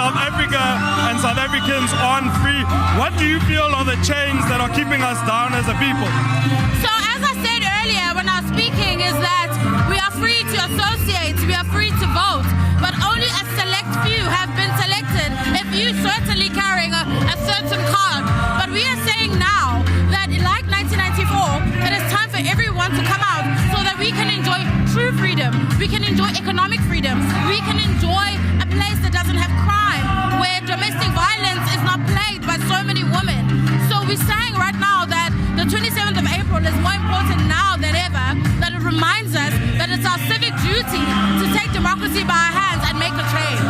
South Africa and South Africans aren't free. What do you feel are the chains that are keeping us down as a people? So as I said earlier when I was speaking is that we are free to associate, we are free to vote, but only a select few have been selected. If you certainly carrying a certain card, but we are saying now that like 1994, it is time for everyone to come out so that we can enjoy true freedom, we can enjoy economic freedom, we can enjoy a place that doesn't have crime, where domestic violence is not plagued by so many women. So we're saying right now that the 27th of April is more important now than ever, that it reminds us that it's our civic duty to take democracy by our hands and make a change.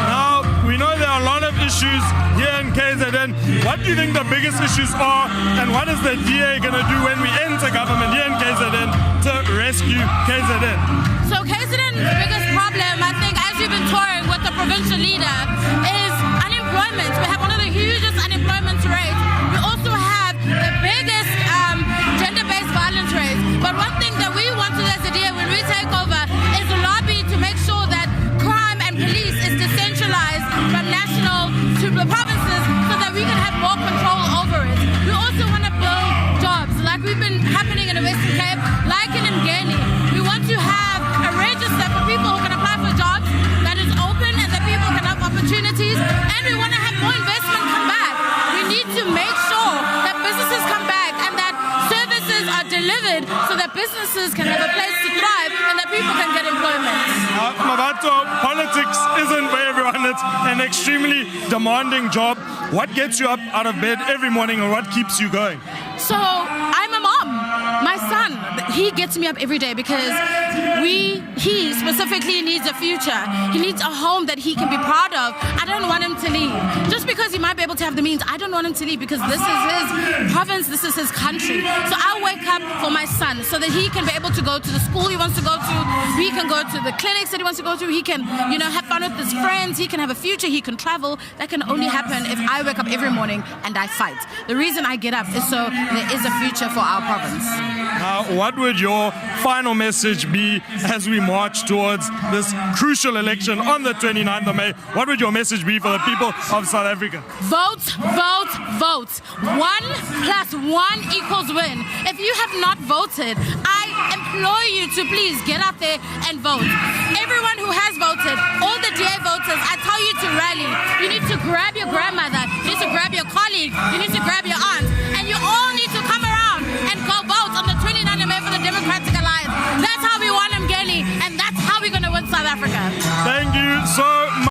Now, we know there are a lot of issues here in KZN. What do you think the biggest issues are, and what is the DA going to do when we enter government here in KZN to rescue KZN? So KZN's biggest problem, I think, as we've been touring with the provincial leader, is unemployment. We have one of the hugest unemployment rates. We also have the biggest gender-based violence rates. But one thing that we want to do as a DA when we take over is to lobby to make sure that crime and police is decentralized from national to the provinces so that we can have more control over it. We also want to build jobs like we've been happening in the Western Cape, like in Ngeni. We want to have a register for people who can apply for jobs that is open and that people can have opportunities, and we want to have more investment come back. We need to make sure that businesses come back and that services are delivered so that businesses can have a place to thrive and that people can get employment. Mabato, politics isn't for everyone. It's an extremely demanding job. What gets you up out of bed every morning, and what keeps you going? So I'm a mom. My son, he gets me up every day because he specifically needs a future. He needs a home that he can be proud of. I don't want him to leave. Just because he might be able to have the means, I don't want him to leave because this is his province, this is his country. So I wake up for my son so that he can be able to go to the school he wants to go to. He can go to the clinics that he wants to go to. He can, have fun with his friends. He can have a future. He can travel. That can only happen if I wake up every morning and I fight. The reason I get up is so there is a future for our province. Now, what would your final message be as we march towards this crucial election on the 29th of May? What would your message be for the people of South Africa? Vote, vote, vote. 1 + 1 equals win. If you have not voted, I implore you to please get out there and vote. Everyone who has voted, all the DA voters, I tell you to rally. You need to grab your grandmother, you need to grab your colleague, you need to grab